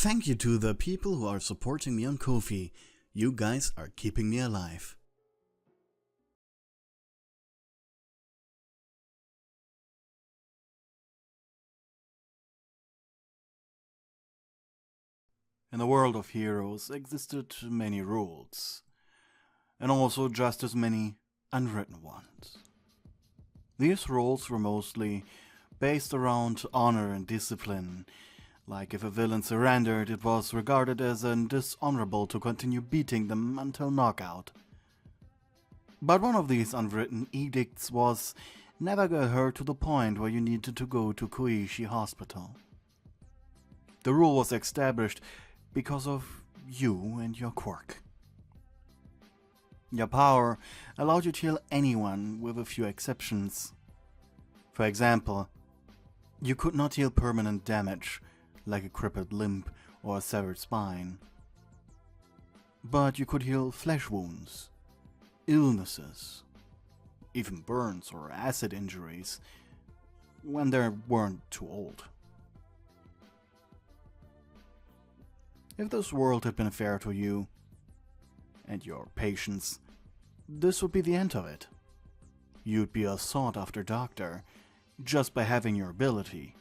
Thank you to the people who are supporting me on Ko-fi. You guys are keeping me alive. In the world of heroes existed many rules, and also just as many unwritten ones. These rules were mostly based around honor and discipline. Like if a villain surrendered, it was regarded as dishonorable to continue beating them until knockout. But one of these unwritten edicts was never get hurt to the point where you needed to go to Koichi Hospital. The rule was established because of you and your quirk. Your power allowed you to heal anyone with a few exceptions. For example, you could not heal permanent damage, like a crippled limb or a severed spine. But you could heal flesh wounds, illnesses, even burns or acid injuries, when they weren't too old. If this world had been fair to you and your patients, this would be the end of it. You'd be a sought-after doctor just by having your ability,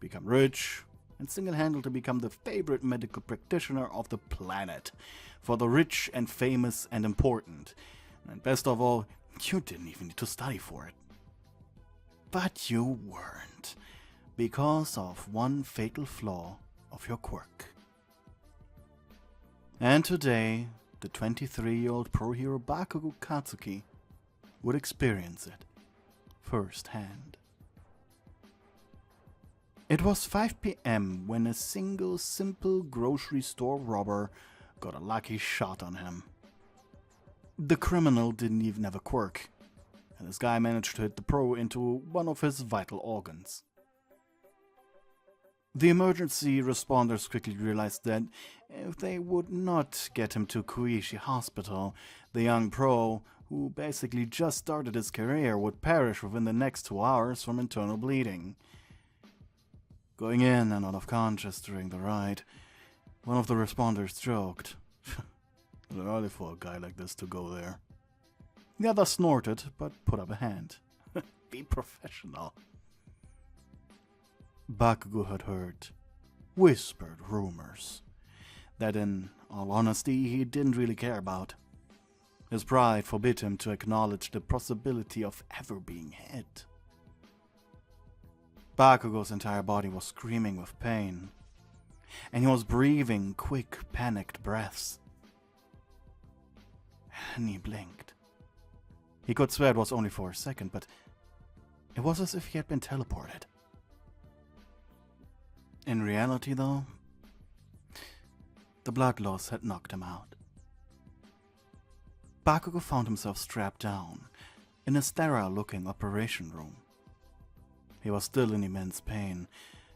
become rich, and single-handedly become the favorite medical practitioner of the planet for the rich and famous and important. And best of all, you didn't even need to study for it. But you weren't, because of one fatal flaw of your quirk. And today, the 23-year-old pro-hero Bakugou Katsuki would experience it firsthand. It was 5 p.m. when a single simple grocery store robber got a lucky shot on him. The criminal didn't even have a quirk, and this guy managed to hit the pro into one of his vital organs. The emergency responders quickly realized that if they would not get him to Koichi Hospital, the young pro, who basically just started his career, would perish within the next 2 hours from internal bleeding. Going in and out of conscious during the ride, one of the responders joked, "It's early for a guy like this to go there." The other snorted, but put up a hand. Be professional. Bakugou had heard whispered rumors that, in all honesty, he didn't really care about. His pride forbid him to acknowledge the possibility of ever being hit. Bakugou's entire body was screaming with pain, and he was breathing quick, panicked breaths. And he blinked. He could swear it was only for a second, but it was as if he had been teleported. In reality, though, the blood loss had knocked him out. Bakugou found himself strapped down in a sterile-looking operation room. He was still in immense pain,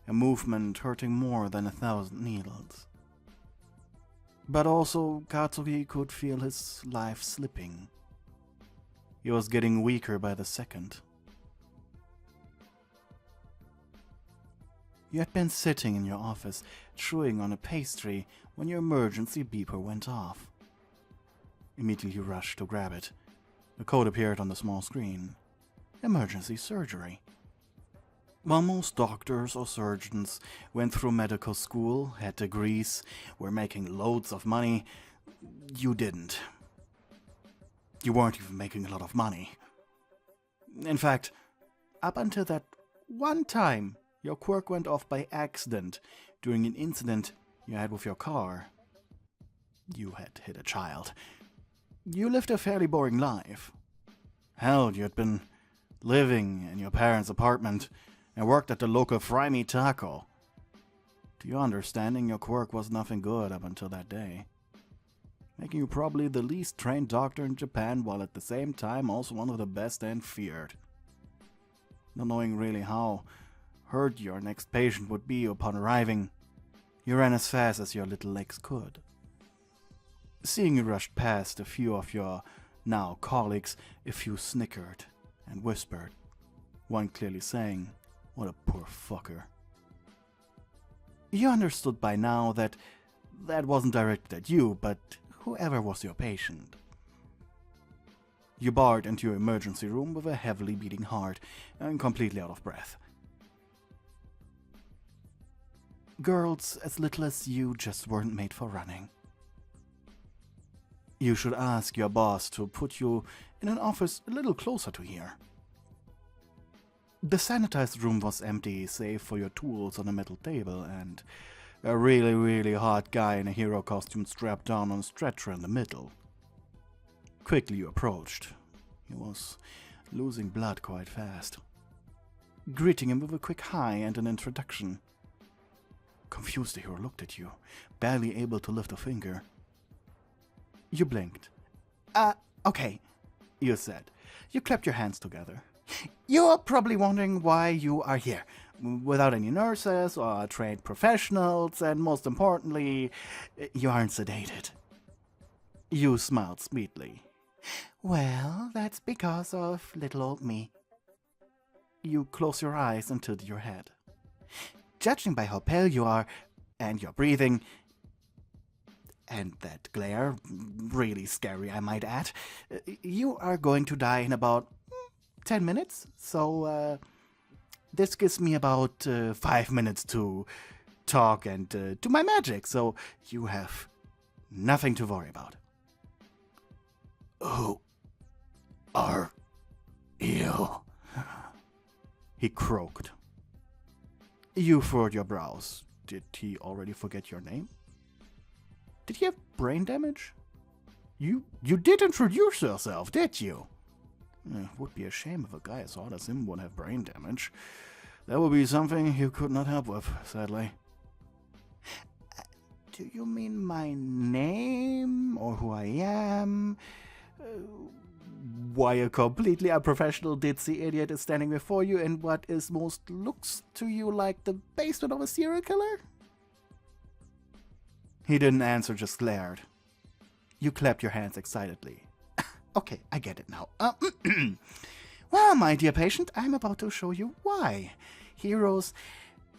a movement hurting more than 1,000 needles. But also, Katsuki could feel his life slipping. He was getting weaker by the second. You had been sitting in your office, chewing on a pastry, when your emergency beeper went off. Immediately you rushed to grab it. The code appeared on the small screen. Emergency surgery. While most doctors or surgeons went through medical school, had degrees, were making loads of money, you didn't. You weren't even making a lot of money. In fact, up until that one time, your quirk went off by accident during an incident you had with your car. You had hit a child. You lived a fairly boring life. Hell, you had been living in your parents' apartment and worked at the local fry me taco. To your understanding, your quirk was nothing good up until that day, making you probably the least trained doctor in Japan, while at the same time also one of the best and feared. Not knowing really how hurt your next patient would be upon arriving, you ran as fast as your little legs could. Seeing you rushed past a few of your now colleagues, a few snickered and whispered, one clearly saying, "What a poor fucker." You understood by now that that wasn't directed at you, but whoever was your patient. You barred into your emergency room with a heavily beating heart and completely out of breath. Girls as little as you just weren't made for running. You should ask your boss to put you in an office a little closer to here. The sanitized room was empty, save for your tools on a metal table and a really hot guy in a hero costume strapped down on a stretcher in the middle. Quickly you approached. He was losing blood quite fast. Greeting him with a quick hi and an introduction. Confused, the hero looked at you, barely able to lift a finger. You blinked. Okay, you said. You clapped your hands together. You're probably wondering why you are here, without any nurses or trained professionals, and most importantly, you aren't sedated. You smiled sweetly. Well, that's because of little old me. You closed your eyes and tilted your head. Judging by how pale you are, and your breathing, and that glare, really scary I might add, you are going to die in about 10 minutes, so this gives me about 5 minutes to talk and do my magic, so you have nothing to worry about. Who are you? He croaked. You furrowed your brows. Did he already forget your name? Did he have brain damage? You did introduce yourself, did you? It would be a shame if a guy as hard as him would have brain damage. That would be something you could not help with, sadly. Do you mean my name, or who I am? Why a completely unprofessional ditzy idiot is standing before you in what is most looks to you like the basement of a serial killer? He didn't answer, just glared. You clapped your hands excitedly. Okay, I get it now. Well, my dear patient, I'm about to show you why heroes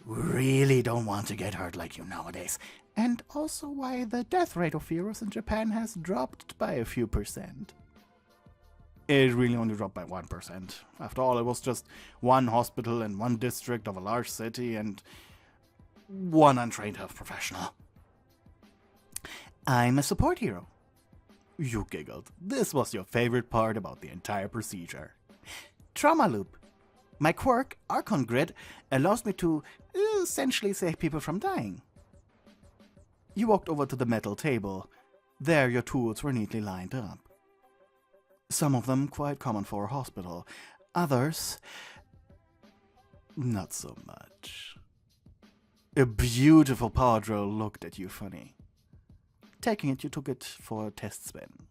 really don't want to get hurt like you nowadays, and also why the death rate of heroes in Japan has dropped by a few %. It really only dropped by 1%. After all, it was just one hospital in one district of a large city and one untrained health professional. I'm a support hero. You giggled. This was your favorite part about the entire procedure. Trauma loop. My quirk, Archon Grid, allows me to essentially save people from dying. You walked over to the metal table. There your tools were neatly lined up. Some of them quite common for a hospital. Others, not so much. A beautiful power drill looked at you funny. Taking it, you took it for a test spin.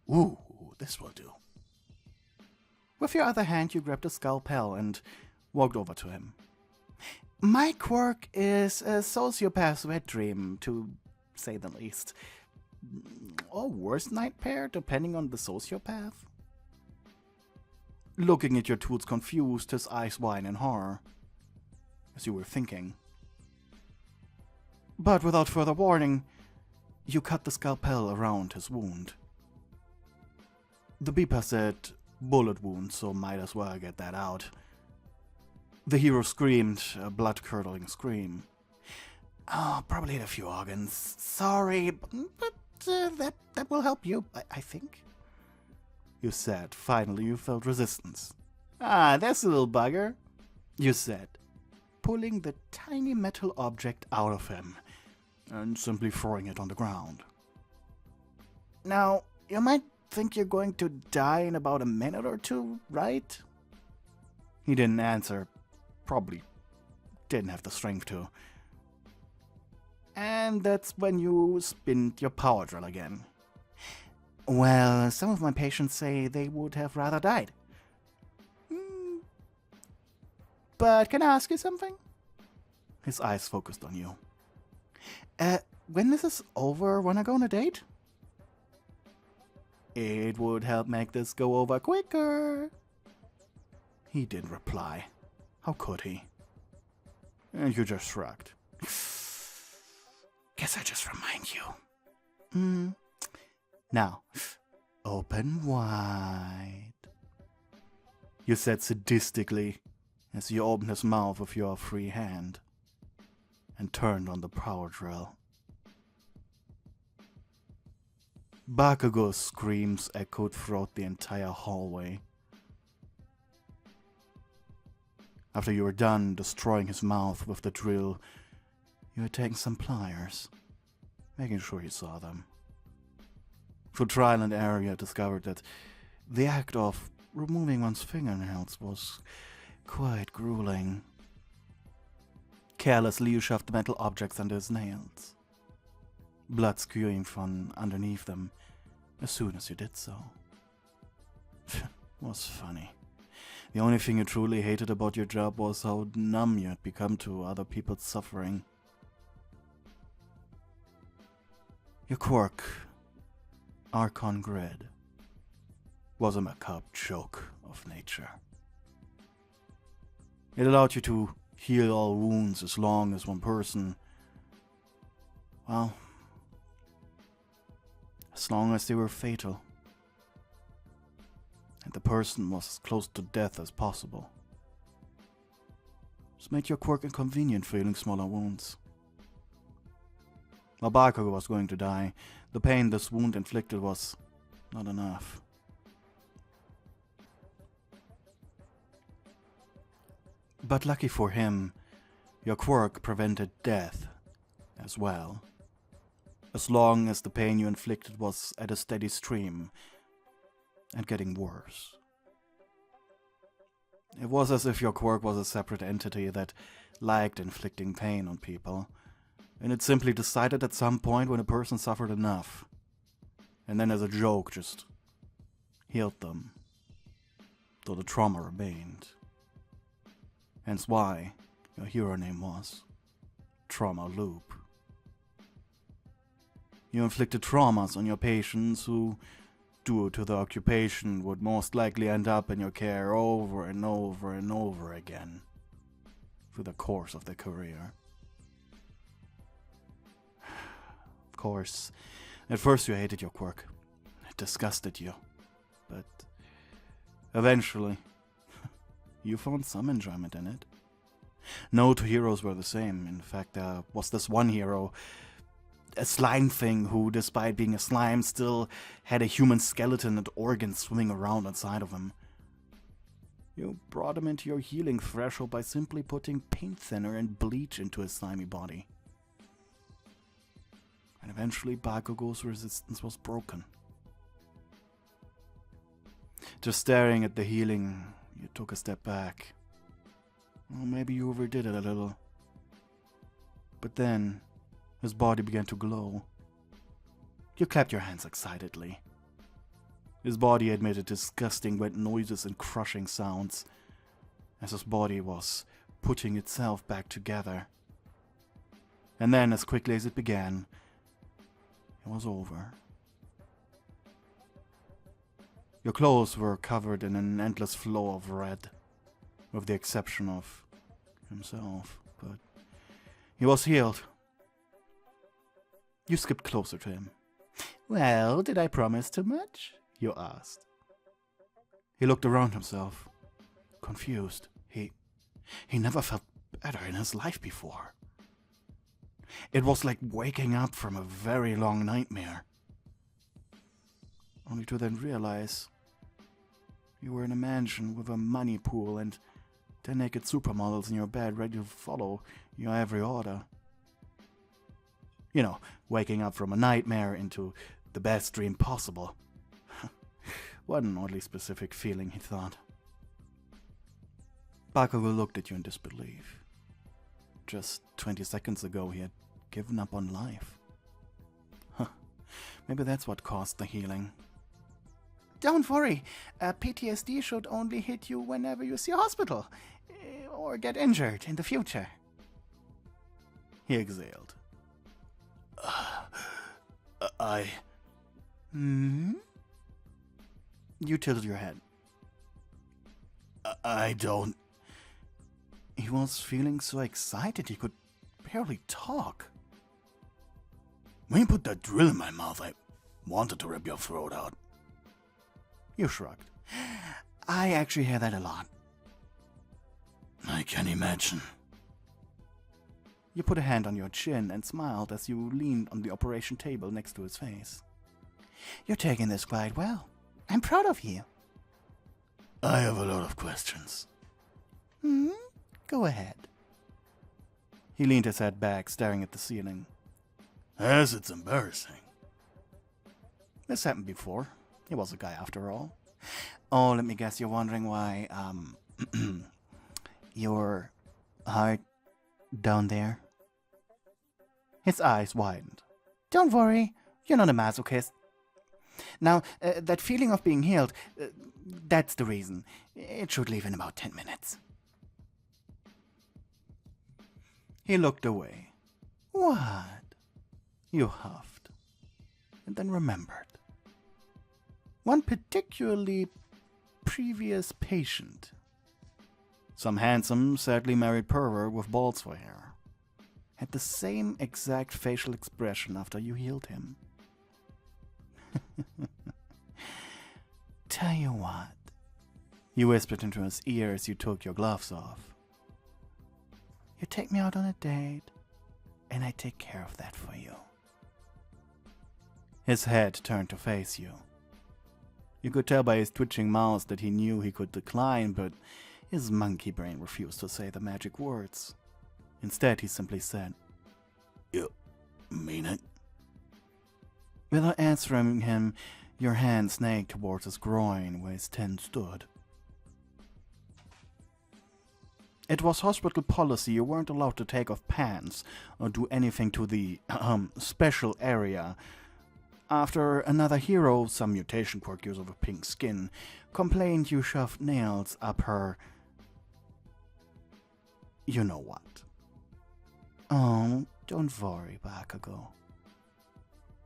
Ooh, this will do. With your other hand, you grabbed a scalpel and walked over to him. My quirk is a sociopath's wet dream, to say the least. Or worst nightmare, depending on the sociopath. Looking at your tools confused, his eyes wide in horror, as you were thinking. But without further warning, you cut the scalpel around his wound. The beeper said, bullet wound, so might as well get that out. The hero screamed, a blood-curdling scream. Oh, probably hit a few organs. Sorry, but that will help you, I think. You said. Finally, you felt resistance. Ah, that's a little bugger, you said, pulling the tiny metal object out of him and simply throwing it on the ground. Now, you might think you're going to die in about a minute or two, right? He didn't answer. Probably didn't have the strength to. And that's when you spinned your power drill again. Well, some of my patients say they would have rather died. But can I ask you something? His eyes focused on you. When this is over, wanna go on a date? It would help make this go over quicker. He didn't reply. How could he? And you just shrugged. Guess I just remind you. Now, open wide, you said sadistically as you opened his mouth with your free hand and turned on the power drill. Bakugou's screams echoed throughout the entire hallway. After you were done destroying his mouth with the drill, you had taken some pliers, making sure you saw them. Through trial and error, you had discovered that the act of removing one's fingernails was quite grueling. Carelessly, you shoved metal objects under his nails, blood spewing from underneath them as soon as you did so. It was funny. The only thing you truly hated about your job was how numb you had become to other people's suffering. Your quirk, Archon Grid, was a macabre joke of nature. It allowed you to heal all wounds as long as one person, well, as long as they were fatal, and the person was as close to death as possible. This made your quirk inconvenient for healing smaller wounds. While Bakugou was going to die, the pain this wound inflicted was not enough. But lucky for him, your quirk prevented death as well, as long as the pain you inflicted was at a steady stream and getting worse. It was as if your quirk was a separate entity that liked inflicting pain on people, and it simply decided at some point when a person suffered enough, and then as a joke just healed them, though the trauma remained. Hence why your hero name was Trauma Loop. You inflicted traumas on your patients who, due to the occupation, would most likely end up in your care over and over and over again through the course of their career. Of course, at first you hated your quirk. It disgusted you. But eventually, you found some enjoyment in it. No two heroes were the same. In fact, there was this one hero, a slime thing who, despite being a slime, still had a human skeleton and organs swimming around inside of him. You brought him into your healing threshold by simply putting paint thinner and bleach into his slimy body. And eventually Bakugou's resistance was broken. Just staring at the healing, you took a step back. Well, maybe you overdid it a little. But then, his body began to glow. You clapped your hands excitedly. His body emitted disgusting wet noises and crushing sounds, as his body was putting itself back together. And then, as quickly as it began, it was over. Your clothes were covered in an endless flow of red, with the exception of himself, but he was healed. You skipped closer to him. "Well, did I promise too much?" you asked. He looked around himself, confused. He never felt better in his life before. It was like waking up from a very long nightmare, only to then realize you were in a mansion with a money pool and 10 naked supermodels in your bed ready to follow your every order. You know, waking up from a nightmare into the best dream possible. What an oddly specific feeling, he thought. Bakugou looked at you in disbelief. Just 20 seconds ago he had given up on life. Maybe that's what caused the healing. "Don't worry, PTSD should only hit you whenever you see a hospital, or get injured in the future." He exhaled. You tilted your head. I don't... He was feeling so excited he could barely talk. When you put that drill in my mouth, I wanted to rip your throat out. You shrugged. I actually hear that a lot. I can imagine. You put a hand on your chin and smiled as you leaned on the operation table next to his face. You're taking this quite well. I'm proud of you. I have a lot of questions. Go ahead. He leaned his head back, staring at the ceiling. As it's embarrassing. This happened before. He was a guy after all. Oh, let me guess, you're wondering why, your heart down there? His eyes widened. Don't worry, you're not a masochist. Now, that feeling of being healed, that's the reason. It should leave in about 10 minutes. He looked away. What? You huffed, and then remembered. One particularly previous patient. Some handsome, sadly married pervert with balls for hair. Had the same exact facial expression after you healed him. Tell you what, you whispered into his ear as you took your gloves off. You take me out on a date, and I take care of that for you. His head turned to face you. You could tell by his twitching mouth that he knew he could decline, but his monkey brain refused to say the magic words. Instead, he simply said, You mean it? Without answering him, your hand snaked towards his groin where his tent stood. It was hospital policy you weren't allowed to take off pants or do anything to the special area after another hero, some mutation quirk user with pink skin, complained you shoved nails up her... You know what. Oh, don't worry, Bakugou.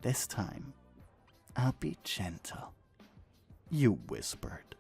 This time, I'll be gentle. You whispered.